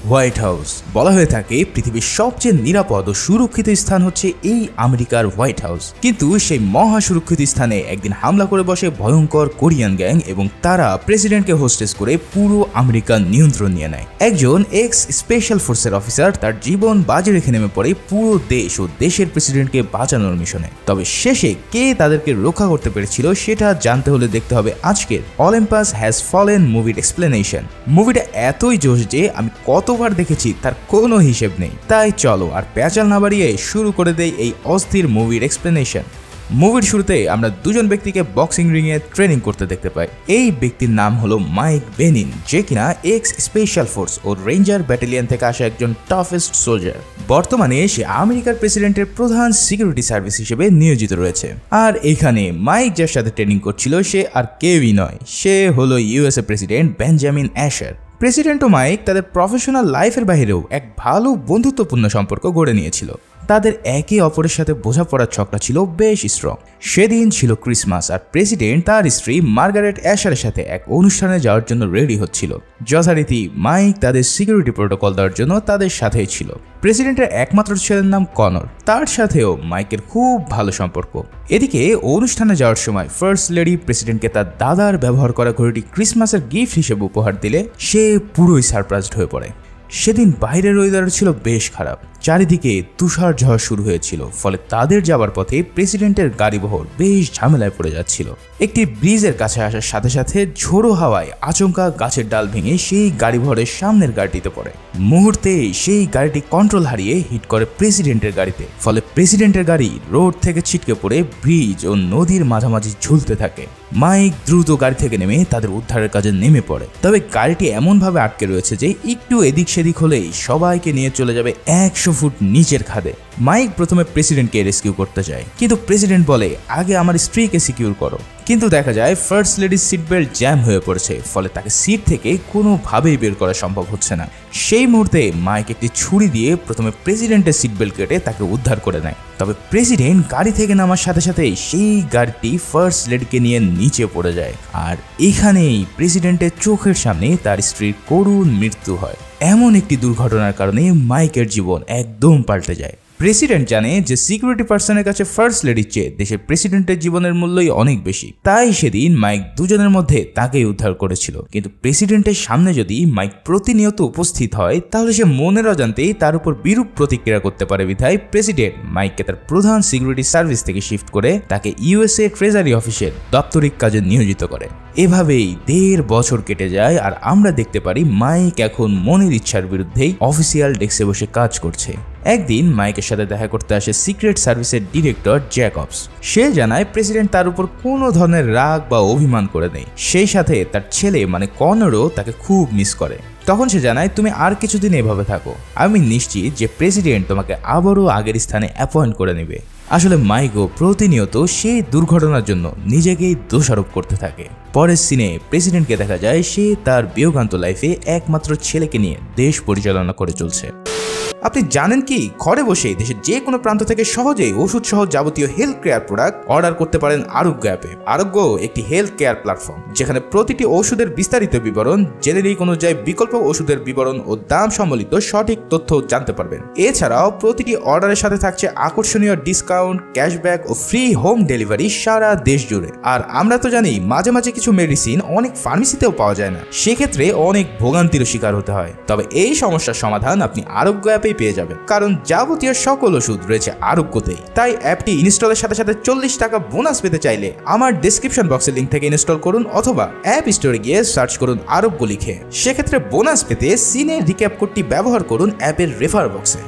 White house বলা হয়ে থাকে পৃথিবীর সবচেয়ে নিরাপদ ও সুরক্ষিত স্থান হচ্ছে এই আমেরিকার হোয়াইট হাউস, কিন্তু সেই মহা সুরক্ষিত স্থানে একদিন হামলা করে বসে ভয়ঙ্কর কোরিয়ান গ্যাং এবং তারা প্রেসিডেন্টকে হোস্টেস করে পুরো আমেরিকার নিয়ন্ত্রণ নিয়ে নেয়। একজন এক্স স্পেশাল ফোর্সের অফিসার তার জীবন বাজি রেখে নেমে পড়ে পুরো দেশ ও দেশের প্রেসিডেন্টকে বাঁচানোর মিশনে। তবে শেষে কে তাদেরকে রক্ষা করতে পেরেছিল সেটা জানতে হলে দেখতে হবে আজকের অলিম্পাস হ্যাজ ফলেন মুভির এক্সপ্লেনেশন। মুভিটা এতই জোশ যে আমি কতবার দেখেছি তার কোনো হিসেব নেই। তাই চলো আর প্যাচাল না বাড়িয়ে শুরু করে দেই এই অস্থির মুভির এক্সপ্লেনেশন। মুভির শুরুতে আমরা দুজন ব্যক্তিকে বক্সিং রিংয়ে ট্রেনিং করতে দেখতে পাই। এই ব্যক্তির নাম হলো মাইক বেনিন, যে কিনা এক্স স্পেশাল ফোর্স ও রেঞ্জার ব্যাটালিয়ন থেকে আসা একজন টাফেস্ট সোলজার। বর্তমানে সে আমেরিকার প্রেসিডেন্টের প্রধান সিকিউরিটি সার্ভিস হিসেবে নিয়োজিত রয়েছে। আর এখানে মাইক যার সাথে ট্রেনিং করছিল সে আর কেউই নয়, সে হলো ইউএসএ প্রেসিডেন্ট বেঞ্জামিন অ্যাশার। প্রেসিডেন্ট ও মাইক তাদের প্রফেশনাল লাইফের বাইরেও এক ভালো বন্ধুত্বপূর্ণ সম্পর্ক গড়ে নিয়েছিল। তাদের একে অপরের সাথে বোঝাপড়ার ছকটা ছিল বেশ স্ট্রং। সেদিন ছিল ক্রিসমাস আর প্রেসিডেন্ট তার স্ত্রী মার্গারেট অ্যাশারের সাথে এক অনুষ্ঠানে যাওয়ার জন্য রেডি হচ্ছিল। যথারীতি মাইক তাদের সিকিউরিটি প্রোটোকল দেওয়ার জন্য তাদের সাথেই ছিল। প্রেসিডেন্টের একমাত্র ছেলের নাম কনর, তার সাথেও মাইকের খুব ভালো সম্পর্ক। এদিকে অনুষ্ঠানে যাওয়ার সময় ফার্স্ট লেডি প্রেসিডেন্টকে তার দাদার ব্যবহার করা ঘড়িটি ক্রিসমাসের গিফট হিসেবে উপহার দিলে সে পুরোই সারপ্রাইজড হয়ে পড়ে। সেদিন বাইরের ওয়েদার ছিল বেশ খারাপ, চারিদিকে তুষার ঝড় শুরু হয়েছিল, ফলে তাদের যাবার পথে প্রেসিডেন্টের গাড়িবহর বেশ ঝামেলায় পড়ে যাচ্ছিল। একটি ব্রিজের কাছে আসার সাথে সাথে ঝোড়ো হাওয়ায় আচমকা গাছের ডাল ভেঙে সেই গাড়িবহরের সামনের গাড়িতে পড়ে। মুহূর্তে সেই গাড়িটি কন্ট্রোল হারিয়ে হিট করে প্রেসিডেন্টের গাড়িতে, ফলে প্রেসিডেন্টের গাড়ি রোড থেকে ছিটকে পড়ে ব্রিজ ও নদীর মাঝামাঝি ঝুলতে থাকে। মাইক দ্রুত গাড়ি থেকে নেমে তাদের উদ্ধারের কাজে নেমে পড়ে। তবে গাড়িটি এমনভাবে আটকে রয়েছে যে একটু এদিক সেদিক হলেই সবাইকে নিয়ে চলে যাবে 100 ফুট নিচের খাদে। মাইক প্রথমে প্রেসিডেন্টকে রেস্কিউ করতে চায়, কিন্তু প্রেসিডেন্ট বলে আগে আমার স্ত্রীকে সিকিউর করো। কিন্তু দেখা যায় ফার্স্ট লেডির সিট বেল্ট জ্যাম হয়ে পড়েছে, ফলে তাকে সিট থেকে কোনোভাবেই বের করা সম্ভব হচ্ছে না। সেই মুহূর্তে মাইক একটি ছুরি দিয়ে প্রথমে প্রেসিডেন্টের সিট বেল্ট কেটে তাকে উদ্ধার করে নেয়। তবে প্রেসিডেন্ট গাড়ি থেকে নামার সাথে সাথে সেই গাড়িটি ফার্স্ট লেডিকে নিয়ে নিচে পড়ে যায়। আর এখানেই প্রেসিডেন্টের চোখের সামনে তার স্ত্রীর করুণ মৃত্যু হয়। এমন একটি দুর্ঘটনার কারণে মাইকের জীবন একদম পাল্টে যায়। প্রেসিডেন্ট জানে যে সিকিউরিটি পার্সনের কাছে ফার্স্ট লেডির চেয়ে দেশের প্রেসিডেন্টের জীবনের মূল্যই অনেক বেশি, তাই সেদিন মাইক দুজনের মধ্যে তাকেই উদ্ধার করেছিল। কিন্তু প্রেসিডেন্টের সামনে যদি মাইক প্রতিনিয়ত উপস্থিত হয় তাহলে সে মনের অজান্তেই তার উপর বিরূপ প্রতিক্রিয়া করতে পারে। বিধায় প্রেসিডেন্ট মাইককে তার প্রধান সিকিউরিটি সার্ভিস থেকে শিফট করে তাকে ইউএসএ ট্রেজারি অফিসের দাপ্তরিক কাজে নিয়োজিত করে। এভাবেই 1.5 বছর কেটে যায় আর আমরা দেখতে পারি মাইক এখন মনের ইচ্ছার বিরুদ্ধেই অফিসিয়াল ডেস্কে বসে কাজ করছে। একদিন মাইকের সাথে দেখা করতে আসে সিক্রেট সার্ভিসের ডিরেক্টর জ্যাকবস। সে জানায় প্রেসিডেন্ট তার উপর কোনো ধরনের রাগ বা অভিমান করে নেই, সেই সাথে তার ছেলে মানে কনরও তাকে খুব মিস করে। তখন সে জানায় তুমি আর কিছুদিন এভাবে থাকো, আমি নিশ্চিত যে প্রেসিডেন্ট তোমাকে আবারও আগের স্থানে অ্যাপয়েন্ট করে নেবে। আসলে মাইকও প্রতিনিয়ত সেই দুর্ঘটনার জন্য নিজেকেই দোষারোপ করতে থাকে। পরের সিনে প্রেসিডেন্টকে দেখা যায় সে তার বিয়োগান্ত লাইফে একমাত্র ছেলেকে নিয়ে দেশ পরিচালনা করে চলছে। আপনি জানেন কি, ঘরে বসেই দেশের যে কোনো প্রান্ত থেকে সহজেই ওষুধ সহ যাবতীয় হেলথ কেয়ার প্রোডাক্ট অর্ডার করতে পারেন আরোগ্য অ্যাপে। আরোগ্য একটি হেলথ কেয়ার প্ল্যাটফর্ম যেখানে প্রতিটি ওষুধের বিস্তারিত বিবরণ, জেনেরিক অনুযায়ী বিকল্প ওষুধের বিবরণ ও দাম সম্বলিত সঠিক তথ্য জানতে পারবেন। এছাড়াও প্রতিটি অর্ডারের সাথে থাকছে আকর্ষণীয় ডিসকাউন্ট, ক্যাশব্যাক ও ফ্রি হোম ডেলিভারি সারা দেশ জুড়ে। আর আমরা তো জানি মাঝে মাঝে কিছু মেডিসিন অনেক ফার্মেসিতেও পাওয়া যায় না, সেক্ষেত্রে অনেক ভোগান্তির শিকার হতে হয়। তবে এই সমস্যার সমাধান আপনি আরোগ্য অ্যাপে পেয়ে যাবেন, কারণ যাবতীয় সকল ওষুধ রয়েছে আরোগ্যতেই। তাই অ্যাপটি ইনস্টলের সাথে সাথে 40 টাকা বোনাস পেতে চাইলে আমার ডেসক্রিপশন বক্সের লিঙ্ক থেকে ইনস্টল করুন অথবা অ্যাপ স্টোরে গিয়ে সার্চ করুন আরোগ্য লিখে। সেক্ষেত্রে বোনাস পেতে সিনে রিক্যাপ কোডটি ব্যবহার করুন অ্যাপের রেফার বক্সে।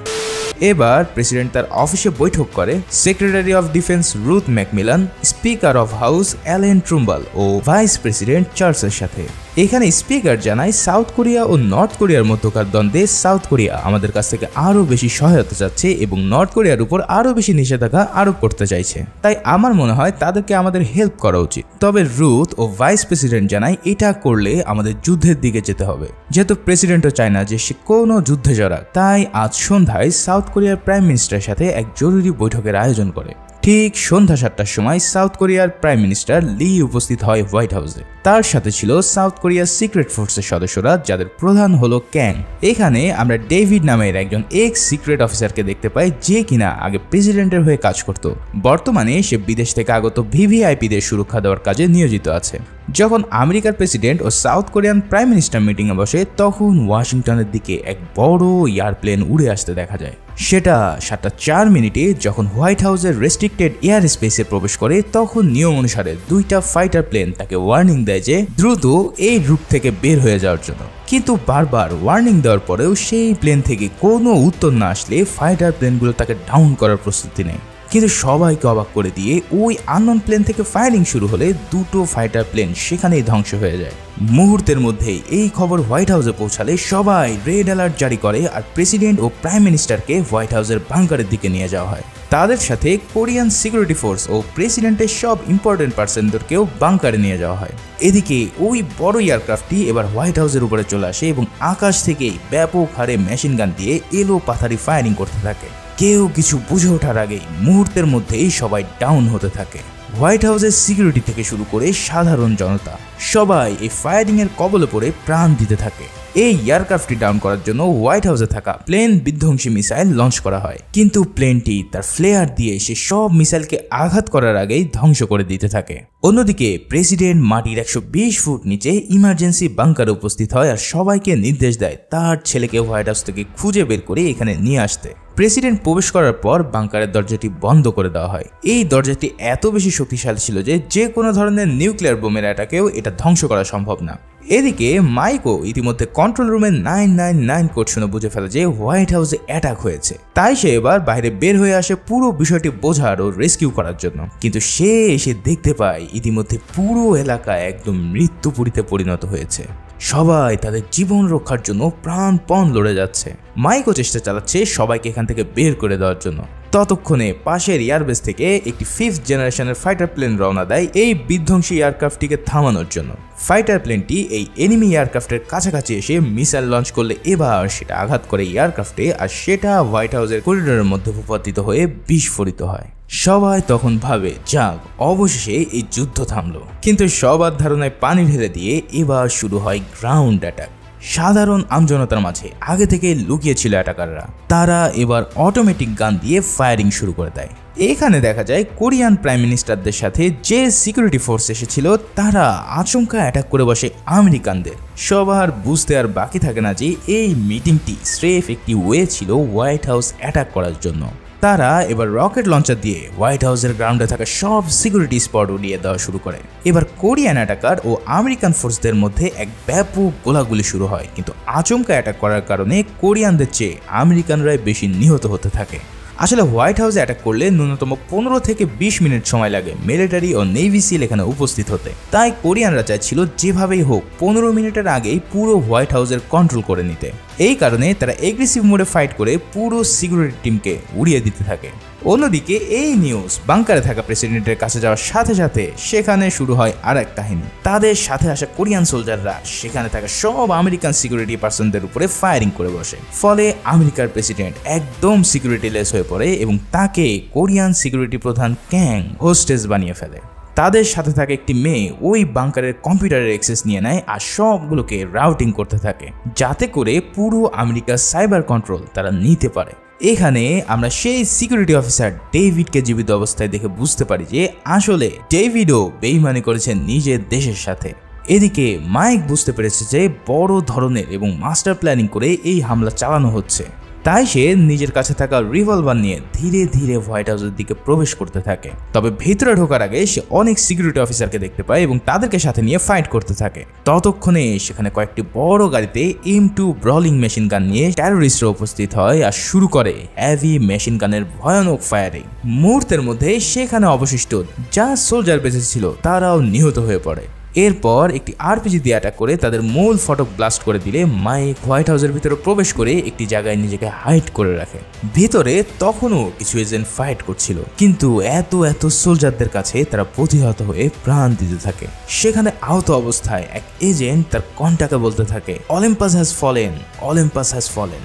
এবার প্রেসিডেন্ট তার অফিসে বৈঠক করে secretary of defence Ruth McMillan, speaker of house Allen Trumbull ও ভাইস প্রেসিডেন্ট চার্লসের সাথে। এখানে স্পিকার জানায় সাউথ কোরিয়া ও নর্থ কোরিয়ার মধ্যকার দ্বন্দ্বে সাউথ কোরিয়া আমাদের কাছ থেকে আরও বেশি সহায়তা চাচ্ছে এবং নর্থ কোরিয়ার উপর আরও বেশি নিষেধাজ্ঞা আরোপ করতে চাইছে। তাই আমার মনে হয় তাদেরকে আমাদের হেল্প করা উচিত। তবে রুথ ও ভাইস প্রেসিডেন্ট জানায় এটা করলে আমাদের যুদ্ধের দিকে যেতে হবে, যেহেতু প্রেসিডেন্টও চায় না যে সে কোনো যুদ্ধে জড়াক। তাই আজ সন্ধ্যায় সাউথ কোরিয়ার প্রাইম মিনিস্টারের সাথে এক জরুরি বৈঠকের আয়োজন করে। ঠিক সন্ধ্যা 7টার সময় সাউথ কোরিয়ার প্রাইম মিনিস্টার লি উপস্থিত হয় হোয়াইট হাউসে। তার সাথে ছিল সাউথ কোরিয়ার সিক্রেট ফোর্সের সদস্যরা, যাদের প্রধান হলো ক্যাং। এখানে আমরা ডেভিড নামের একজন এক্স সিক্রেট অফিসারকে দেখতে পাই, যে কিনা আগে প্রেসিডেন্টের হয়ে কাজ করত। বর্তমানে সে বিদেশ থেকে আগত ভিভিআইপিদের সুরক্ষা দেওয়ার কাজে নিয়োজিত আছে। যখন আমেরিকার প্রেসিডেন্ট ও সাউথ কোরিয়ান প্রাইম মিনিস্টার মিটিংয়ে বসে, তখন ওয়াশিংটনের দিকে এক বড় এয়ারপ্লেন উড়ে আসতে দেখা যায়। সেটা 7:04 যখন হোয়াইট হাউসের রেস্ট্রিক্টেড এয়ার স্পেসে প্রবেশ করে, তখন নিয়ম অনুসারে 2টা ফাইটার প্লেন তাকে ওয়ার্নিং দেয় যে দ্রুত এই রুট থেকে বের হয়ে যাওয়ার জন্য। কিন্তু বারবার ওয়ার্নিং দেওয়ার পরেও সেই প্লেন থেকে কোনো উত্তর না আসলে ফাইটার প্লেনগুলো তাকে ডাউন করার প্রস্তুতি নেয়। কিন্তু সবাইকে অবাক করে দিয়ে ওই আননোন প্লেন থেকে ফায়ারিং শুরু হলে 2টো ফাইটার প্লেন সেখানেই ধ্বংস হয়ে যায়। মুহূর্তের মধ্যেই এই খবর হোয়াইট হাউসে পৌঁছালে সবাই রেড অ্যালার্ট জারি করে, আর প্রেসিডেন্ট ও প্রাইম মিনিস্টারকে হোয়াইট হাউসের বাংকারের দিকে নিয়ে যাওয়া হয়। তাদের সাথে কোরিয়ান সিকিউরিটি ফোর্স ও প্রেসিডেন্টের সব ইম্পর্টেন্ট পার্সনদেরকেও বাংকারে নিয়ে যাওয়া হয়। এদিকে ওই বড় এয়ারক্রাফটটি এবার হোয়াইট হাউসের উপরে চলে আসে এবং আকাশ থেকেই ব্যাপক হারে মেশিন গান দিয়ে এলো পাথারি ফায়ারিং করতে থাকে। কেউ কিছু বুঝে ওঠার আগেই মুহূর্তের মধ্যেই সবাই ডাউন হতে থাকে। হোয়াইট হাউসের সিকিউরিটি থেকে শুরু করে সাধারণ জনতা সবাই এই ফায়ারিং এর কবলে পড়ে প্রাণ দিতে থাকে। এই এয়ারক্রাফটটি ডাউন করার জন্য হোয়াইট হাউসে থাকা প্লেন বিধ্বংসী মিসাইল লঞ্চ করা হয়, কিন্তু প্লেনটি তার ফ্লেয়ার দিয়ে সে সব মিসাইলকে আঘাত করার আগেই ধ্বংস করে দিতে থাকে। অন্যদিকে প্রেসিডেন্ট মাটির 120 ফুট নিচে ইমার্জেন্সি বাংকারে উপস্থিত হয় আর সবাইকে নির্দেশ দেয় তার ছেলেকে হোয়াইট হাউস থেকে খুঁজে বের করে এখানে নিয়ে আসতে। প্রেসিডেন্ট প্রবেশ করার পর বাংকারের দরজাটি বন্ধ করে দেওয়া হয়। এই দরজাটি এত বেশি শক্তিশালী ছিল যে কোনো ধরনের নিউক্লিয়ার বোমের অ্যাটাকেও এটা ধ্বংস করা সম্ভব না। এদিকে মাইকও ইতিমধ্যে কন্ট্রোল রুমে 999 কোড শুনে বুঝে ফেলে যে হোয়াইট হাউসে অ্যাটাক হয়েছে। তাই সে এবার বাইরে বের হয়ে আসে পুরো বিষয়টি বোঝার ও রেস্কিউ করার জন্য। কিন্তু সে এসে দেখতে পায় ইতিমধ্যে পুরো এলাকা একদম মৃত্যুপুরীতে পরিণত হয়েছে। সবাই তাদের জীবন রক্ষার জন্য প্রাণপণ লড়ে যাচ্ছে। মাইকও চেষ্টা চালাচ্ছে সবাইকে এখান থেকে বের করে দেওয়ার জন্য। ততক্ষণে পাশের এয়ারবেস থেকে একটি 5th জেনারেশনের ফাইটার প্লেন রওনা দেয় এই বিধ্বংসী এয়ারক্রাফটটিকে থামানোর জন্য। ফাইটার প্লেনটি এই এনিমি এয়ারক্রাফটের কাছাকাছি এসে মিসাইল লঞ্চ করলে এবার সেটা আঘাত করে এয়ারক্রাফটে, আর সেটা হোয়াইট হাউসের করিডোরের মধ্যে ভূপাতিত হয়ে বিস্ফোরিত হয়। সবাই তখন ভাবে যাক, অবশেষে এই যুদ্ধ থামলো। কিন্তু সবার ধারণায় পানি ঢেলে দিয়ে এবার শুরু হয় গ্রাউন্ড অ্যাটাক। সাধারণ আমজনতার মাঝে আগে থেকে লুকিয়ে ছিল অ্যাটাকাররা, তারা এবার অটোমেটিক গান দিয়ে ফায়ারিং শুরু করে দেয়। এখানে দেখা যায় কোরিয়ান প্রাইম মিনিস্টারদের সাথে যে সিকিউরিটি ফোর্স এসেছিল তারা আচমকা অ্যাটাক করে বসে আমেরিকানদের। সবার বুঝতে আর বাকি থাকে না যে এই মিটিংটি স্রেফ একটি ওয়ে ছিল হোয়াইট হাউস অ্যাটাক করার জন্য। তারা এবার রকেট লঞ্চার দিয়ে হোয়াইট হাউসের গ্রাউন্ডে থাকা সব সিকিউরিটি স্পট উড়িয়ে দেওয়া শুরু করে। এবার কোরিয়ান অ্যাটাকার ও আমেরিকান ফোর্সদের মধ্যে এক ব্যাপক গোলাগুলি শুরু হয়, কিন্তু আচমকা অ্যাটাক করার কারণে কোরিয়ানদের চেয়ে আমেরিকানরাই বেশি নিহত হতে থাকে। আসলে হোয়াইট হাউসে অ্যাটাক করলে ন্যূনতম 15 থেকে 20 মিনিট সময় লাগে মিলিটারি ও নেভি সিল এখানে উপস্থিত হতে। তাই কোরিয়ানরা চাইছিল যেভাবেই হোক 15 মিনিটের আগেই পুরো হোয়াইট হাউসের কন্ট্রোল করে নিতে। এই কারণে তারা এগ্রেসিভ মোডে ফাইট করে পুরো সিকিউরিটি টিমকে উড়িয়ে দিতে থাকে। অন্যদিকে এই নিউজ বাংকারে থাকা প্রেসিডেন্টের কাছে যাওয়ার সাথে সাথে সেখানে শুরু হয় আর এক কাহিনী। তাদের সাথে আসা কোরিয়ান সোলজাররা সেখানে থাকা সব আমেরিকান সিকিউরিটি পার্সনদের উপরে ফায়ারিং করে বসে। ফলে আমেরিকার প্রেসিডেন্ট একদম সিকিউরিটি লেস হয়ে পড়ে এবং তাকে কোরিয়ান সিকিউরিটি প্রধান ক্যাং হোস্টেস বানিয়ে ফেলে। তাদের সাথে থাকা একটি মেয়ে ওই বাংকারের কম্পিউটারের অ্যাক্সেস নিয়ে নেয় আর সবগুলোকে রাউটিং করতে থাকে, যাতে করে পুরো আমেরিকার সাইবার কন্ট্রোল তারা নিতে পারে। এখানে আমরা সেই সিকিউরিটি অফিসার ডেভিডকে জীবিত অবস্থায় দেখে বুঝতে পারি যে আসলে ডেভিডও বেইমানি করেছেন নিজের দেশের সাথে। এদিকে মাইক বুঝতে পেরেছে যে বড় ধরনের এবং মাস্টার প্ল্যানিং করে এই হামলা চালানো হচ্ছে। তাই সে নিজের কাছে থাকা রিভলভার নিয়ে ধীরে ধীরে হোয়াইট হাউসের দিকে প্রবেশ করতে থাকে। তবে ভিতরে ঢোকার আগে সে অনেক সিকিউরিটি অফিসারকে দেখতে পায় এবং তাদেরকে সাথে নিয়ে ফাইট করতে থাকে। ততক্ষণে সেখানে কয়েকটি বড় গাড়িতে M2 ব্রলিং মেশিন গান নিয়ে টেরোরিস্টরা উপস্থিত হয় আর শুরু করে হেভি মেশিন গানের ভয়ানক ফায়ারিং। মুহূর্তের মধ্যে সেখানে অবশিষ্ট যা সোলজার বেঁচে ছিল তারাও নিহত হয়ে পড়ে। এরপর একটি আরপিজি দিয়ে অ্যাটাক করে তাদের মূল ফটক ব্লাস্ট করে দিলে মাইক হোয়াইট হাউসের ভিতরে প্রবেশ করে একটি জায়গায় নিজেকে হাইড করে রাখে। ভিতরে তখনও কিছু এজেন্ট ফাইট করছিল, কিন্তু এত সোলজারদের কাছে তারা প্রতিহত হয়ে প্রাণ দিতে থাকে। সেখানে আহত অবস্থায় এক এজেন্ট তার কন্টাকে বলতে থাকে Olympus has fallen, Olympus has fallen.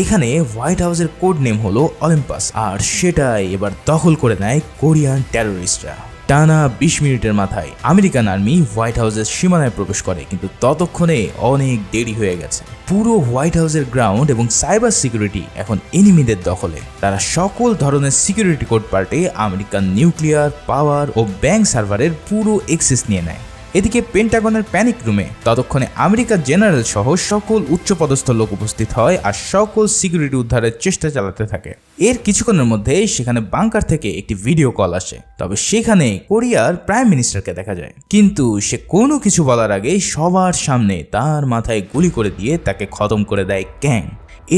এখানে হোয়াইট হাউসের কোড নেম হলো অলিম্পাস, আর সেটাই এবার দখল করে নেয় কোরিয়ান টেররিস্টরা। টানা 20 মিনিটের মাথায় আমেরিকান আর্মি হোয়াইট হাউসের সীমানায় প্রবেশ করে, কিন্তু ততক্ষণে অনেক দেরি হয়ে গেছে। পুরো হোয়াইট হাউসের গ্রাউন্ড এবং সাইবার সিকিউরিটি এখন এনিমিদের দখলে। তারা সকল ধরনের সিকিউরিটি কোড পাল্টে আমেরিকান নিউক্লিয়ার পাওয়ার ও ব্যাংক সার্ভারের পুরো অ্যাক্সেস নিয়ে নেয়। এদিকে পেন্টাগনের প্যানিক রুমে ততক্ষণে আমেরিকার জেনারেল সহ সকল উচ্চপদস্থ লোক উপস্থিত হয় আর সকল সিকিউরিটি উদ্ধারের চেষ্টা চালাতে থাকে। এর কিছুক্ষণের মধ্যে সেখানে বাংকার থেকে একটি ভিডিও কল আসে, তবে সেখানে কোরিয়ার প্রাইম মিনিস্টারকে দেখা যায়। কিন্তু সে কোনো কিছু বলার আগে সবার সামনে তার মাথায় গুলি করে দিয়ে তাকে খতম করে দেয় ক্যাং।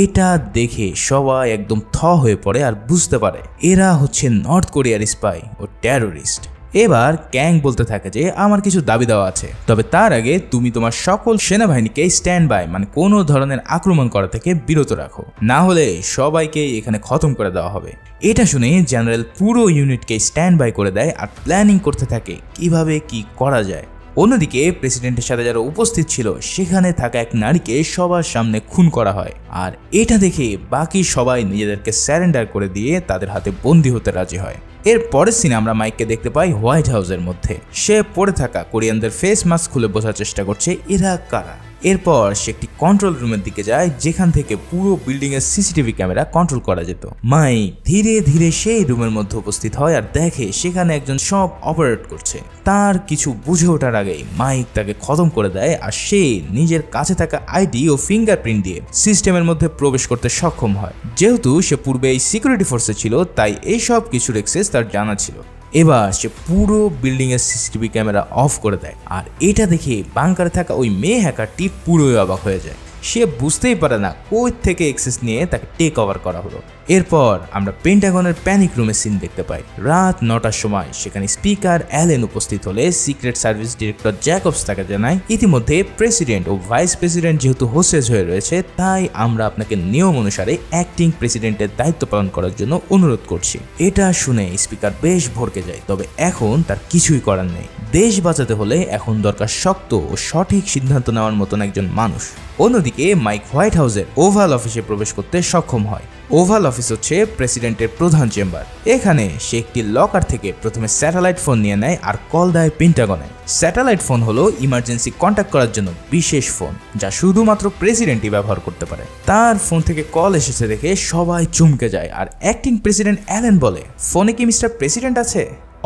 এটা দেখে সবাই একদম থ হয়ে পড়ে আর বুঝতে পারে এরা হচ্ছে নর্থ কোরিয়ার স্পাই ও টেররিস্ট। এবার ক্যাং বলতে থাকে যে আমার কিছু দাবি দেওয়া আছে, তবে তার আগে তুমি তোমার সকল সেনাবাহিনীকে স্ট্যান্ড বাই মানে কোনো ধরনের আক্রমণ করা থেকে বিরত রাখো, না হলে সবাইকে এখানে খতম করে দেওয়া হবে। এটা শুনে জেনারেল পুরো ইউনিটকে স্ট্যান্ড বাই করে দেয় আর প্ল্যানিং করতে থাকে কিভাবে কি করা যায়। অন্যদিকে প্রেসিডেন্টের সাথে যারা উপস্থিত ছিল সেখানে থাকা এক নারীকে সবার সামনে খুন করা হয়, আর এটা দেখে বাকি সবাই নিজেদেরকে স্যারেন্ডার করে দিয়ে তাদের হাতে বন্দী হতে রাজি হয়। এর পরের সিনে আমরা মাইককে দেখতে পাই হোয়াইট হাউসের মধ্যে। সে পড়ে থাকা কোরিয়ানদের ফেস মাস্ক খুলে বোঝার চেষ্টা করছে এরা কারা। এরপর সে একটি কন্ট্রোল রুমের দিকে যায় যেখান থেকে পুরো বিল্ডিং এর সিসিটিভি ক্যামেরা কন্ট্রোল করা যেত। মাইক ধীরে ধীরে সেই রুমের মধ্যে উপস্থিত হয় আর দেখে সেখানে একজন সব অপারেট করছে। তার কিছু বুঝে ওঠার আগেই মাইক তাকে খতম করে দেয় আর সে নিজের কাছে থাকা আইডি ও ফিঙ্গারপ্রিন্ট দিয়ে সিস্টেমের মধ্যে প্রবেশ করতে সক্ষম হয়। যেহেতু সে পূর্বে এই সিকিউরিটি ফোর্সে ছিল তাই এই সব কিছুর অ্যাক্সেস তার জানা ছিল। এবার সে পুরো বিল্ডিং এর সিসিটিভি ক্যামেরা অফ করে দেয় আর এটা দেখে বাংকারে থাকা ওই মেয়ে হ্যাকারটি পুরোই অবাক হয়ে যায়। সে বুঝতেই পারে না কই থেকে অ্যাক্সেস নিয়ে তাকে টেক ওভার করা হলো। এরপর আমরা পেন্টাগনের প্যানিক রুমের সিন দেখতে পাই। রাত 9টার সময় সেখানে স্পিকার অ্যালেন উপস্থিত হলে সিক্রেট সার্ভিস ডিরেক্টর জ্যাকবস তাকে জানায় ইতিমধ্যে প্রেসিডেন্ট ও ভাইস প্রেসিডেন্ট যেহেতু হোস্টেজ হয়ে রয়েছে তাই আমরা আপনাকে নিয়ম অনুসারে অ্যাক্টিং প্রেসিডেন্টের দায়িত্ব পালন করার জন্য অনুরোধ করছি। এটা শুনে স্পিকার বেশ ভড়কে যায়, তবে এখন তার কিছুই করার নেই। দেশ বাঁচাতে হলে এখন দরকার শক্ত ও সঠিক সিদ্ধান্ত নেওয়ার মতন একজন মানুষ। অন্যদিকে মাইক হোয়াইট হাউসের ওভাল অফিসে প্রবেশ করতে সক্ষম হয়। ওভাল অফিস হচ্ছে প্রেসিডেন্টের প্রধান চেম্বার। এখানে সে একটি লকার থেকে প্রথমে স্যাটেলাইট ফোন নিয়ে নেয় আর কল দেয় পেন্টাগনে। স্যাটেলাইট ফোন হলো ইমার্জেন্সি কন্ট্যাক্ট করার জন্য বিশেষ ফোন যা শুধুমাত্র প্রেসিডেন্টই ব্যবহার করতে পারে। তার ফোন থেকে কল এসেছে দেখে সবাই চমকে যায় আর অ্যাক্টিং প্রেসিডেন্ট অ্যালেন বলে ফোনে কি মিস্টার প্রেসিডেন্ট আছে?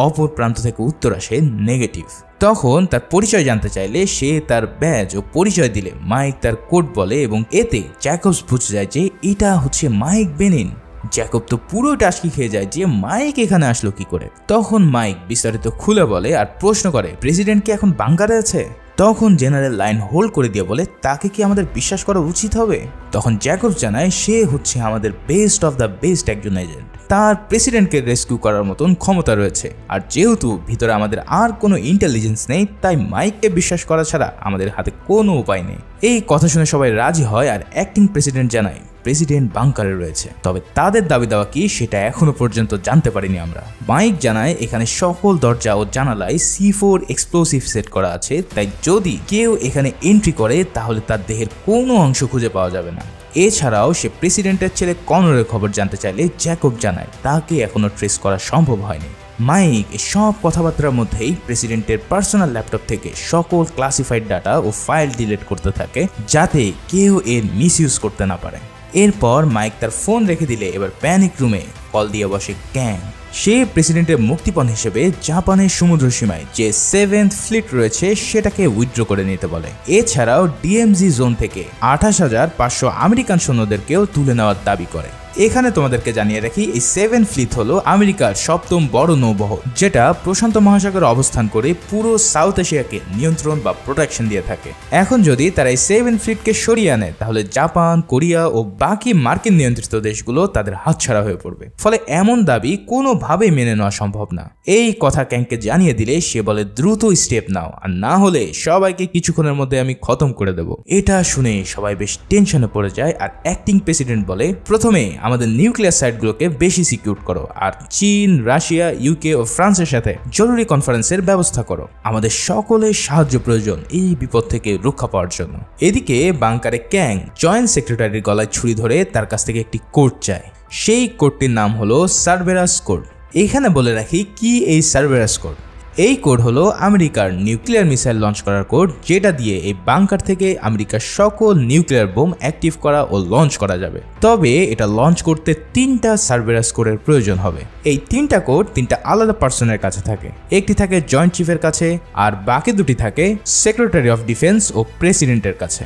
অপর প্রান্ত থেকে উত্তর আসে নেগেটিভ। তখন তার পরিচয় জানতে চাইলে সে তার ব্যাজ ও পরিচয় দিলে মাইক তার কোড বলে এবং এতে জ্যাকবস বুঝে যায় যে এটা হচ্ছে মাইক বেনিন। জ্যাকব তো পুরো টাস্কি খেয়ে যায় যে মাইক এখানে আসলো কি করে। তখন মাইক বিস্তারিত খুলে বলে আর প্রশ্ন করে প্রেসিডেন্ট কি এখন বাংকারে আছে? তখন জেনারেল লাইন হোল্ড করে দিয়ে বলে তাকে কি আমাদের বিশ্বাস করা উচিত হবে? তখন জ্যাকবস জানায় সে হচ্ছে আমাদের বেস্ট অফ দ্য বেস্ট একজন এজেন্ট, তার প্রেসিডেন্টকে রেস্কিউ করার মতন ক্ষমতা রয়েছে। আর যেহেতু ভিতরে আমাদের আর কোনো ইন্টেলিজেন্স নেই তাই মাইককে বিশ্বাস করা ছাড়া আমাদের হাতে কোনো উপায় নেই। এই কথা শুনে সবাই রাজি হয় আর অ্যাক্টিং প্রেসিডেন্ট জানায় প্রেসিডেন্ট বাংকারে রয়েছে, তবে তাদের দাবি দেওয়া কি সেটা এখনো পর্যন্ত জানতে পারিনি আমরা। মাইক জানায় এখানে সকল দরজা ও জানালায় C4 এক্সপ্লোসিভ সেট করা আছে, তাই যদি কেউ এখানে এন্ট্রি করে তাহলে তার দেহের কোনো অংশ খুঁজে পাওয়া যাবে না। এছাড়াও সে প্রেসিডেন্টের ছেলে কনরের খবর জানতে চাইলে জ্যাকব জানায় তাকে এখনো ট্রেস করা সম্ভব হয়নি। মাইক সব কথাবার্তার মধ্যেই প্রেসিডেন্টের পার্সোনাল ল্যাপটপ থেকে সকল ক্লাসিফাইড ডাটা ও ফাইল ডিলিট করতে থাকে যাতে কেউ এর মিসইউজ করতে না পারে। এরপর মাইক তার ফোন রেখে দিলে এবার প্যানিক রুমে কল দিয়ে বসে ক্যাং। সে প্রেসিডেন্টের মুক্তিপণ হিসেবে জাপানের সমুদ্র সীমায় যে 7th ফ্লিট রয়েছে সেটাকে উইথড্র করে নিতে বলে। এছাড়াও DMZ জোন থেকে 28,500 আমেরিকান সৈন্যদেরকেও তুলে নেওয়ার দাবি করে। এখানে তোমাদেরকে জানিয়ে রাখি এই 7 ফ্লিট হলো আমেরিকার 7ম বড় নৌবহর, যেটা প্রশান্ত মহাসাগরে অবস্থান করে পুরো সাউথ এশিয়াকে নিয়ন্ত্রণ বা প্রোটেকশন দিয়ে থাকে। এখন যদি তারা এই 7 ফ্লিটকে সরিয়ে আনে তাহলে জাপান, কোরিয়া ও বাকি মার্কিন নিয়ন্ত্রিত দেশগুলো তাদের হাতছাড়া হয়ে পড়বে। ফলে এমন দাবি কোনোভাবেই মেনে নেওয়া সম্ভব না। এই কথা ক্যাংকে জানিয়ে দিলে সে বলে দ্রুত স্টেপ নাও, আর না হলে সবাইকে কিছুক্ষণের মধ্যে আমি খতম করে দেব। এটা শুনে সবাই বেশ টেনশনে পড়ে যায় আর অ্যাক্টিং প্রেসিডেন্ট বলে প্রথমে আমাদের নিউক্লিয়ার সাইটগুলোকে বেশি সিকিউর করো, আর চীন, রাশিয়া, ইউকে ও ফ্রান্সের সাথে জরুরি কনফারেন্সের ব্যবস্থা করো। আমাদের সকলের সাহায্য প্রয়োজন এই বিপদ থেকে রক্ষা পাওয়ার জন্য। এদিকে বাংকারে ক্যাং জয়েন্ট সেক্রেটারির গলায় ছুরি ধরে তার কাছ থেকে একটি কোড চায়। সেই কোডটির নাম হলো সার্ভেরাস কোড। এখানে বলে রাখি কি এই সার্ভেরাস কোড। এই কোড হলো আমেরিকার নিউক্লিয়ার মিসাইল লঞ্চ করার কোড, যেটা দিয়ে এই বাংকার থেকে আমেরিকার সকল নিউক্লিয়ার বোম অ্যাক্টিভ করা ও লঞ্চ করা যাবে। তবে এটা লঞ্চ করতে 3টা সার্ভেরাস কোডের প্রয়োজন হবে। এই 3টা কোড 3টা আলাদা পার্সনের কাছে থাকে। একটি থাকে জয়েন্ট চিফের কাছে, আর বাকি দুটি থাকে সেক্রেটারি অফ ডিফেন্স ও প্রেসিডেন্টের কাছে।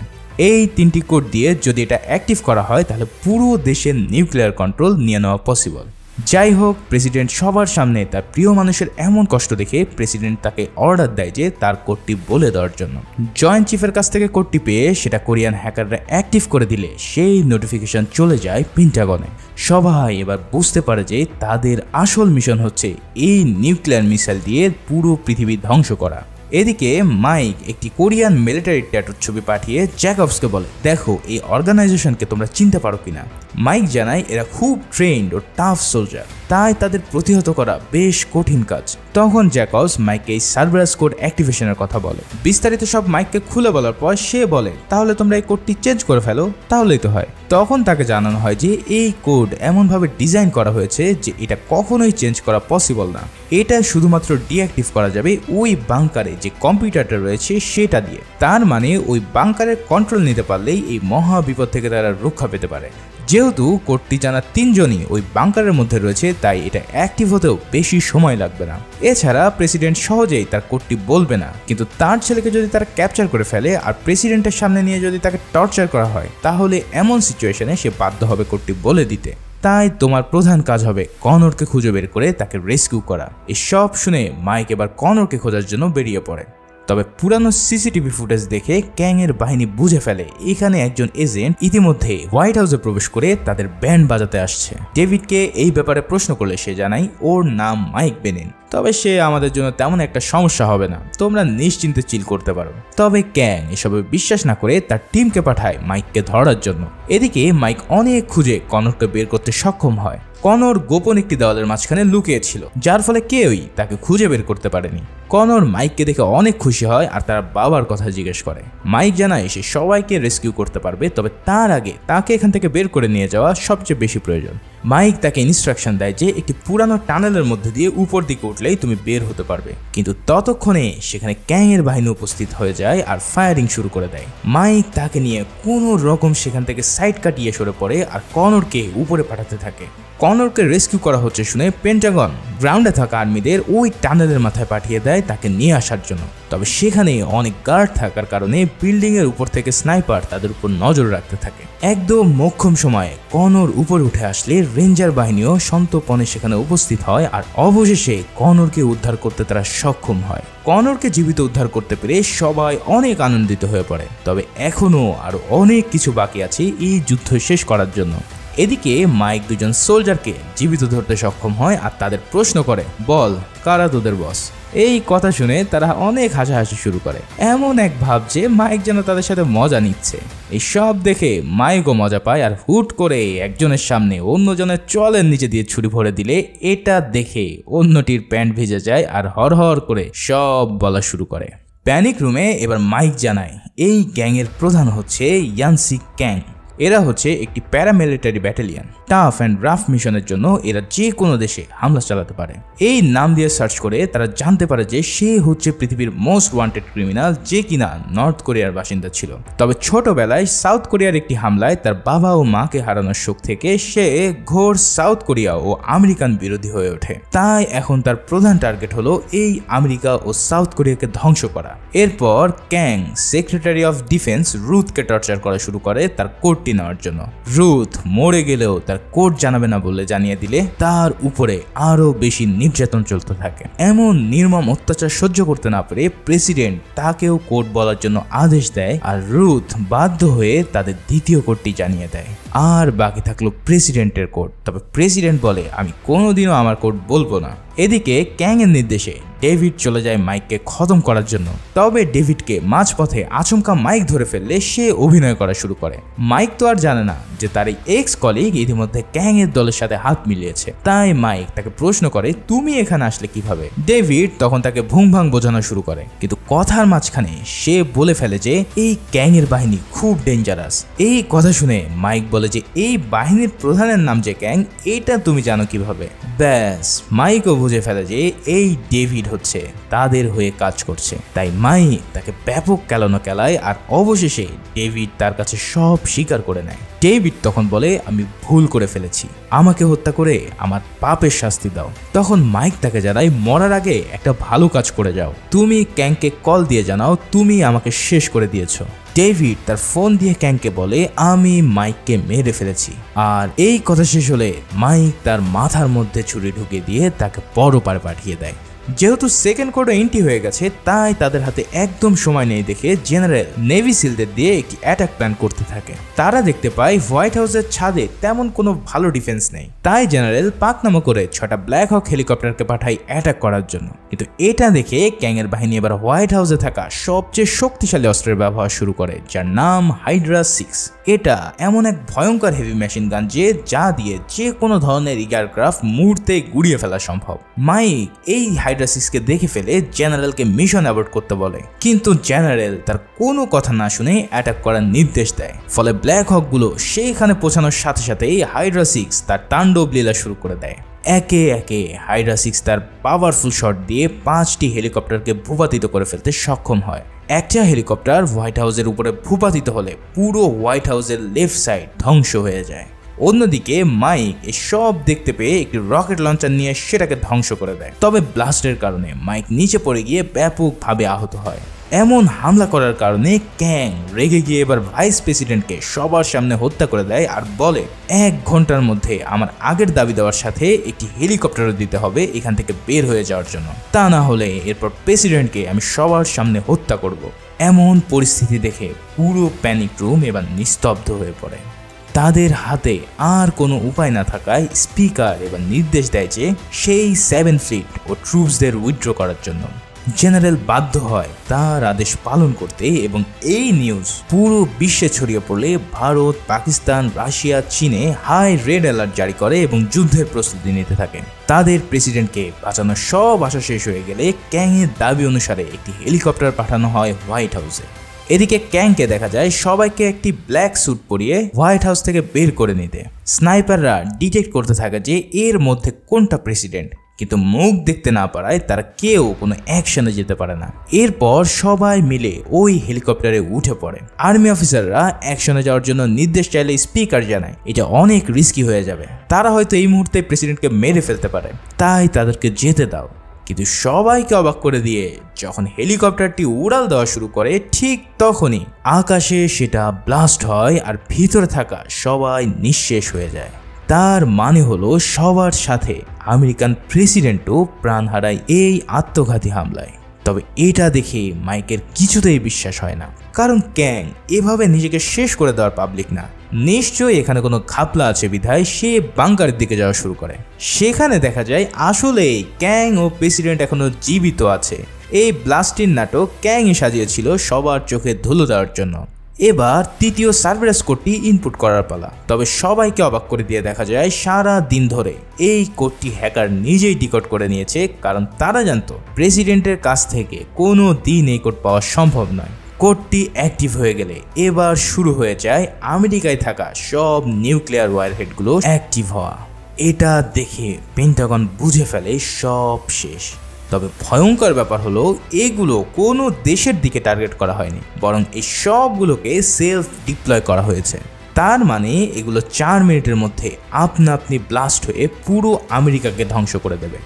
এই 3টি কোড দিয়ে যদি এটা অ্যাক্টিভ করা হয় তাহলে পুরো দেশের নিউক্লিয়ার কন্ট্রোল নিয়ে নেওয়া পসিবল। যাই হোক, প্রেসিডেন্ট সবার সামনে তার প্রিয় মানুষের এমন কষ্ট দেখে প্রেসিডেন্ট তাকে অর্ডার দেয় যে তার কোডটি বলে দেওয়ার জন্য। জয়েন্ট চিফের কাছ থেকে কোডটি পেয়ে সেটা কোরিয়ান হ্যাকাররা অ্যাক্টিভ করে দিলে সেই নোটিফিকেশন চলে যায় পেন্টাগনে। সবাই এবার বুঝতে পারে যে তাদের আসল মিশন হচ্ছে এই নিউক্লিয়ার মিসাইল দিয়ে পুরো পৃথিবী ধ্বংস করা। এদিকে মাইক একটি কোরিয়ান মিলিটারি ট্যাটুর ছবি পাঠিয়ে জ্যাকবসকে বলে, দেখো এই অর্গানাইজেশনকে তোমরা চিনতে পারো কিনা। মাইক জানায় এরা খুব ট্রেন্ড ও টাফ সোলজার, তাই তাদের প্রতিহত করা বেশ কঠিন কাজ। তখন জ্যাকবস মাইককে এই সার্ভারাস কোড অ্যাক্টিভেশনের কথা বলে। বিস্তারিত সব মাইককে খুলে বলার পর সে বলে, তাহলে তোমরা এই কোডটি চেঞ্জ করে ফেলো, তাহলেই তো হয়। তখন তাকে জানানো হয় যে এই কোড এমনভাবে ডিজাইন করা হয়েছে যে এটা কখনোই চেঞ্জ করা পসিবল না। এটা শুধুমাত্র ডিঅ্যাক্টিভ করা যাবে ওই বাংকারে যে কম্পিউটারটা রয়েছে সেটা দিয়ে। তার মানে ওই বাংকারের কন্ট্রোল নিতে পারলেই এই মহা বিপদ থেকে তারা রক্ষা পেতে পারে। যেহেতু কোডটি জানা 3জনই ওই বাংকারের মধ্যে রয়েছে, তাই এটা অ্যাক্টিভ হতেও বেশি সময় লাগবে না। এছাড়া প্রেসিডেন্ট সহজেই তার কোডটি বলবে না, কিন্তু তার ছেলেকে যদি তারা ক্যাপচার করে ফেলে আর প্রেসিডেন্টের সামনে নিয়ে যদি তাকে টর্চার করা হয়, তাহলে এমন সিচুয়েশনে সে বাধ্য হবে কোডটি বলে দিতে। তাই তোমার প্রধান কাজ হবে কনরকে খুঁজে বের করে তাকে রেস্কিউ করা। এসব শুনে মাইক এবার কনরকে খোঁজার জন্য বেরিয়ে পড়ে। তবে পুরানো সিসিটিভি ফুটেজ দেখে ক্যাং এর বাহিনী বুঝে ফেলে এখানে একজন এজেন্ট ইতিমধ্যে হোয়াইট হাউসে প্রবেশ করে তাদের ব্যান্ড বাজাতে আসছে। ডেভিডকে এই ব্যাপারে প্রশ্ন করলে সে জানায় ওর নাম মাইক বেনিন, তবে সে আমাদের জন্য তেমন একটা সমস্যা হবে না, তোমরা নিশ্চিন্তে চিল করতে পারো। তবে ক্যাং এসবে বিশ্বাস না করে তার টিমকে পাঠায় মাইককে ধরার জন্য। এদিকে মাইক অনেক খুঁজে কনরকে বের করতে সক্ষম হয়। কনর গোপন একটি দেওয়ালের মাঝখানে লুকিয়ে ছিল, যার ফলে কেউই তাকে খুঁজে বের করতে পারেনি। কনর মাইককে দেখে অনেক খুশি হয় আর তার বাবার কথা জিজ্ঞেস করে। মাইক জানায় সে সবাইকে রেস্কিউ করতে পারবে, তবে তার আগে তাকে এখান থেকে বের করে নিয়ে যাওয়া সবচেয়ে বেশি প্রয়োজন। মাইক তাকে ইনস্ট্রাকশন দেয় যে একটি পুরানো টানেলের মধ্যে দিয়ে উপর দিকে উঠলেই তুমি বের হতে পারবে, কিন্তু ততক্ষণে সেখানে ক্যাং এর বাহিনী উপস্থিত হয়ে যায় আর ফায়ারিং শুরু করে দেয়। মাইক তাকে নিয়ে কোনো রকম সেখান থেকে সাইড কাটিয়ে সরে পড়ে আর কনরকে উপরে পাঠাতে থাকে। কনরকে রেস্কিউ করা হচ্ছে শুনে পেন্টাগন গ্রাউন্ডে থাকা আর্মিদের ওই টানেলের মাথায় পাঠিয়ে দেয় তাকে নিয়ে আসার জন্য। তবে সেখানে অনেক গার্ড থাকার কারণে বিল্ডিং এর উপর থেকে স্নাইপার তাদের উপর নজর রাখতে থাকে। একদম মোক্ষম সময়ে কনর উপরে উঠে আসলে রেঞ্জার বাহিনীও সন্তপনে সেখানে উপস্থিত হয় আর অবশেষে কনরকে উদ্ধার করতে তারা সক্ষম হয়। কনরকে জীবিত উদ্ধার করতে পেরে সবাই অনেক আনন্দিত হয়ে পড়ে। তবে এখনো আরো অনেক কিছু বাকি আছে এই যুদ্ধ শেষ করার জন্য। এদিকে মাইক দুজন সোলজারকে জীবিত ধরতে সক্ষম হয় আর তাদের প্রশ্ন করে, বল কারা তোদের বস। এই কথা শুনে তারা অনেক হাসাহাসি শুরু করে, এমন এক ভাব যে মাইক যেন তাদের সাথে মজা নিচ্ছে। এই সব দেখে মাইকও মজা পায় আর হুট করে একজনের সামনে অন্যজনের চলের নিচে দিয়ে ছুরি ভরে দিলে এটা দেখে অন্যটির প্যান্ট ভিজে যায় আর হরহর করে সব বলা শুরু করে। প্যানিক রুমে এবার মাইক জানায় এই গ্যাংয়ের প্রধান হচ্ছে ইয়ানসি ক্যাং। এরা হচ্ছে একটি paramilitary battalion. Tough and rough মিশনের জন্য এরা যে কোনো দেশে হামলা চালাতে পারে। এই নাম দিয়ে সার্চ করে তারা জানতে পারে যে সে হচ্ছে পৃথিবীর মোস্ট ওয়ান্টেড ক্রিমিনাল, যে কিনা নর্থ কোরিয়ার বাসিন্দা ছিল। তবে ছোটবেলায় সাউথ কোরিয়ার একটি হামলায় তার বাবা ও মাকে হারানোর শোক থেকে সে ঘোর সাউথ কোরিয়া ও আমেরিকান বিরোধী হয়ে ওঠে। তাই এখন তার প্রধান টার্গেট হলো এই আমেরিকা ও সাউথ কোরিয়াকে ধ্বংস করা। এরপর ক্যাং সেক্রেটারি অফ ডিফেন্স রুথকে টর্চার করা শুরু করে তার কোড নেওয়ার জন্য। রুথ মরে গেলেও তার কোড জানাবে না বলে জানিয়ে দিলে তার উপরে আরো বেশি নির্যাতন চলতে থাকে। এমন নির্মম অত্যাচার সহ্য করতে না পেরে প্রেসিডেন্ট তাকেও কোড বলার জন্য আদেশ দেয় আর রুথ বাধ্য হয়ে তাদের দ্বিতীয় কোডটি জানিয়ে দেয়। আর বাকি থাকলো প্রেসিডেন্টের কোড। তবে প্রেসিডেন্ট বলে আমি কোনোদিনও আমার কোড বলবো না। এদিকে ক্যাং এর নির্দেশে ডেভিড চলে যায় মাইককে খতম করার জন্য। তবে ডেভিডকে মাঝপথে আচমকা মাইক ধরে ফেললে সে অভিনয় করা শুরু করে। মাইক তো আর জানে না যে তার এই এক্স কলিগ ইতিমধ্যে ক্যাং এর দলের সাথে হাত মিলিয়েছে। তাই মাইক তাকে প্রশ্ন করে তুমি এখানে আসলে কিভাবে। ডেভিড তখন তাকে ভুং ভাং বোঝানো শুরু করে, কিন্তু কথার মাঝখানে সে বলে ফেলে যে এই ক্যাং এর বাহিনী খুব ডেঞ্জারাস। এই কথা শুনে মাইক বলে যে এই বাহিনীর প্রধানের নাম যে ক্যাং, এটা তুমি জানো কিভাবে। ব্যাস, মাইকও বুঝে ফেলে যে এই ডেভিড হচ্ছে তাদের হয়ে কাজ করছে। তাই মাইক তাকে ব্যাপক কেলানো কেলায় আর অবশেষে ডেভিড তার কাছে সব স্বীকার করে নেয়। ডেভিড তখন বলে আমি ভুল করে ফেলেছি, আমাকে হত্যা করে আমার পাপের শাস্তি দাও। তখন মাইক তাকে জানায় মরার আগে একটা ভালো কাজ করে যাও, তুমি ক্যাংকে কল দিয়ে জানাও তুমি আমাকে শেষ করে দিয়েছো। ডেভিড তার ফোন দিয়ে ক্যাংকে বলে আমি মাইককে মেরে ফেলেছি। আর এই কথা শেষ হলে মাইক তার মাথার মধ্যে ছুরি ঢুকিয়ে দিয়ে তাকে পরপারে পাঠিয়ে দেয়। যেহেতু সেকেন্ড কোডে এন্ট্রি হয়ে গেছে তাই তাদের হাতে একদম সময় নেই দেখে জেনারেল নেভি সিলদের দিয়ে একটি অ্যাটাক প্ল্যান করতে থাকে। তারা দেখতে পায় হোয়াইট হাউসের ছাদে তেমন কোনো ভালো ডিফেন্স নেই। তাই জেনারেল পাকনামা করে 6টা ব্ল্যাক হক হেলিকপ্টারকে পাঠায় অ্যাটাক করার জন্য। কিন্তু এটা দেখে ক্যাং এর বাহিনী এবার হোয়াইট হাউসে থাকা সবচেয়ে শক্তিশালী অস্ত্রের ব্যবহার শুরু করে, যার নাম হাইড্রা 6। এটা এমন এক ভয়ঙ্কর হেভি মেশিন গান যা দিয়ে যে কোনো ধরনের এয়ারক্রাফট মুহূর্তে গুড়িয়ে ফেলা সম্ভব। মাইক এই হাইড্রা 6কে দেখে ফেলে জেনারেলকে মিশন অ্যাবর্ট করতে বলে, কিন্তু জেনারেল তার কোনো কথা না শুনে অ্যাটাক করার নির্দেশ দেয়। ফলে ব্ল্যাক হকগুলো সেইখানে পৌঁছানোর সাথে সাথেই হাইড্রা 6 তার তাণ্ডব লীলা শুরু করে দেয়। একে একে হাইড্রা 6 তার পাওয়ারফুল শট দিয়ে 5টি হেলিকপ্টারকে ভূপাতিত করে ফেলতে সক্ষম হয়। একটা হেলিকপ্টার হোয়াইট হাউসের উপরে ভূপাতিত হলে পুরো হোয়াইট হাউসের লেফট সাইড ধ্বংস হয়ে যায়। অন্যদিকে মাইক এসব দেখতে পেয়ে একটি রকেট লঞ্চার নিয়ে সেটাকে ধ্বংস করে দেয়। তবে ব্লাস্টের কারণে মাইক নিচে পড়ে গিয়ে ব্যাপকভাবে আহত হয়। এমন হামলা করার কারণে ক্যাং রেগে গিয়ে এবার ভাইস প্রেসিডেন্টকে সবার সামনে হত্যা করে দেয় আর বলে 1 ঘন্টার মধ্যে আমার আগের দাবি দেওয়ার সাথে একটি হেলিকপ্টারও দিতে হবে এখান থেকে বের হয়ে যাওয়ার জন্য, তা না হলে এরপর প্রেসিডেন্টকে আমি সবার সামনে হত্যা করব। এমন পরিস্থিতি দেখে পুরো প্যানিক রুম এবার নিস্তব্ধ হয়ে পড়ে। তাদের হাতে আর কোনো উপায় না থাকায় স্পিকার এবার নির্দেশ দেয় যে সেই 7 ফ্লিট ও ট্রুপসদের উইথড্র করার জন্য। জেনারেল বাধ্য হয় তার আদেশ পালন করতে এবং এই নিউজ পুরো বিশ্বে ছড়িয়ে পড়লে ভারত, পাকিস্তান, রাশিয়া, চীনে হাই রেড অ্যালার্ট জারি করে এবং যুদ্ধের প্রস্তুতি নিতে থাকে। তাদের প্রেসিডেন্টকে বাঁচানোর সব আশা শেষ হয়ে গেলে ক্যাংয়ের দাবি অনুসারে একটি হেলিকপ্টার পাঠানো হয় হোয়াইট হাউসে। এদিকে ক্যাংকে দেখা যায় সবাইকে একটি ব্ল্যাক স্যুট পরিয়ে হোয়াইট হাউস থেকে বের করে নিতে। স্নাইপাররা ডিটেক্ট করতে থাকে যে এর মধ্যে কোনটা প্রেসিডেন্ট, কিন্তু মুখ দেখতে না পারায় তারা কেউ কোনো অ্যাকশনে যেতে পারে না। এরপর সবাই মিলে ওই হেলিকপ্টারে উঠে পড়ে। আর্মি অফিসাররা অ্যাকশনে যাওয়ার জন্য নির্দেশ চাইলে স্পিকার জানায় এটা অনেক রিস্কি হয়ে যাবে, তারা হয়তো এই মুহূর্তে প্রেসিডেন্টকে মেরে ফেলতে পারে, তাই তাদেরকে যেতে দাও। কিন্তু সবাইকে অবাক করে দিয়ে যখন হেলিকপ্টারটি উড়াল দেওয়া শুরু করে ঠিক তখনই আকাশে সেটা ব্লাস্ট হয় আর ভিতরে থাকা সবাই নিঃশেষ হয়ে যায়। তার মানে হলো সবার সাথে আমেরিকান প্রেসিডেন্টও প্রাণ হারায় এই আত্মঘাতী হামলায়। তবে এটা দেখে মাইকের কিছুতেই বিশ্বাস হয় না, কারণ ক্যাং এভাবে নিজেকে শেষ করে দেওয়ার পাবলিক না। নিশ্চয়ই এখানে কোনো ঘাপলা আছে বিধায় সে বাংকারের দিকে যাওয়া শুরু করে। সেখানে দেখা যায় আসলেই ক্যাং ও প্রেসিডেন্ট এখনো জীবিত আছে। এই ব্লাস্টিং নাটক ক্যাংই সাজিয়েছিল সবার চোখে ধুলো দেওয়ার জন্য। এবার তৃতীয় সার্ভারেস কোডটি ইনপুট করার পালা। তবে সবাইকে অবাক করে দিয়ে দেখা যায় সারা দিন ধরে এই কোডটি হ্যাকার নিজেই ডিকোড করে নিয়েছে, কারণ তারা জানতো প্রেসিডেন্টের কাছ থেকে কোনো দিন এই কোড পাওয়া সম্ভব নয়। কোডটি অ্যাক্টিভ হয়ে গেলে এবার শুরু হয়ে যায় আমেরিকায় থাকা সব নিউক্লিয়ার ওয়ারহেডগুলো অ্যাক্টিভ হওয়া। এটা দেখে পেন্টাগন বুঝে ফেলে সব শেষ। তবে ভয়ঙ্কর ব্যাপার হলো এগুলো কোনো দেশের দিকে টার্গেট করা হয়নি, বরং এই সবগুলোকে সেলফ ডিপ্লয় করা হয়েছে। তার মানে এগুলো 4 মিনিটের মধ্যে আপনা আপনি ব্লাস্ট হয়ে পুরো আমেরিকাকে ধ্বংস করে দেবে।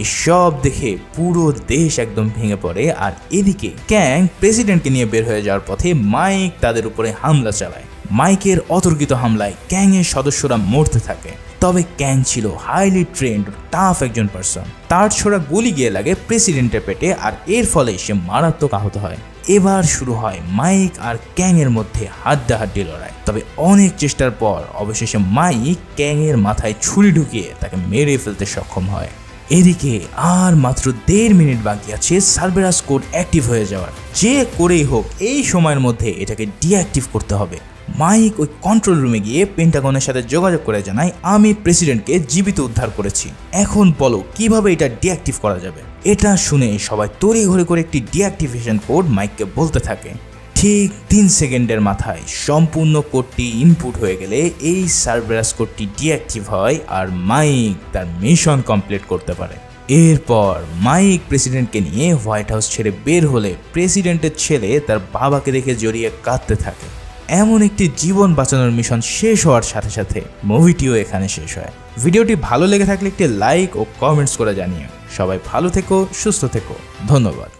এসব দেখে পুরো দেশ একদম ভেঙে পড়ে। আর এদিকে ক্যাং প্রেসিডেন্টকে নিয়ে বের হয়ে যাওয়ার পথে মাইক তাদের উপরে হামলা চালায়। মাইকের অতর্কিত হামলায় ক্যাংয়ের সদস্যরা মরতে থাকে। তবে ক্যাং ছিল হাইলি ট্রেন্ড টাফ একজন পার্সন। তার ছোড়া গুলি গিয়ে লাগে প্রেসিডেন্টের পেটে, আর এর ফলে সে মারাত্মক আহত হয়। এবার শুরু হয় মাইক আর ক্যাং এর মধ্যে হাড্ডাহাড্ডি লড়াই। তবে অনেক চেষ্টার পর অবশেষে মাইক ক্যাং এর মাথায় ছুরি ঢুকিয়ে তাকে মেরে ফেলতে সক্ষম হয়। এদিকে আর মাত্র 1.5 মিনিট বাকি আছে সার্বেরাস কোড অ্যাক্টিভ হয়ে যাওয়ার। যে করেই হোক এই সময়ের মধ্যে এটাকে ডিঅ্যাক্টিভ করতে হবে। মাইক ওই কন্ট্রোল রুমে গিয়ে পেন্টাগনের সাথে যোগাযোগ করে জানায়, আমি প্রেসিডেন্টকে জীবিত উদ্ধার করেছি, এখন বলো কিভাবে এটা ডিঅ্যাক্টিভ করা যাবে। এটা শুনে সবাই তড়িঘড়ি করে একটি ডিঅ্যাক্টিভেশন কোড মাইককে বলতে থাকে। ঠিক 3 সেকেন্ডের মাথায় সম্পূর্ণ কোডটি ইনপুট হয়ে গেলে এই সার্বেরাস কোডটি ডিঅ্যাক্টিভ হয় আর মাইক তার মিশন কমপ্লিট করতে পারে। এরপর মাইক প্রেসিডেন্টকে নিয়ে হোয়াইট হাউস ছেড়ে বের হলে প্রেসিডেন্টের ছেলে তার বাবাকে দেখে জড়িয়ে কাঁদতে থাকে। এমন একটি জীবন বাঁচানোর মিশন শেষ হওয়ার সাথে সাথে মুভিটিও এখানে শেষ হয়। ভিডিওটি ভালো লেগে থাকলে একটি লাইক ও কমেন্টস করে জানিও। সবাই ভালো থেকো, সুস্থ থেকো, ধন্যবাদ।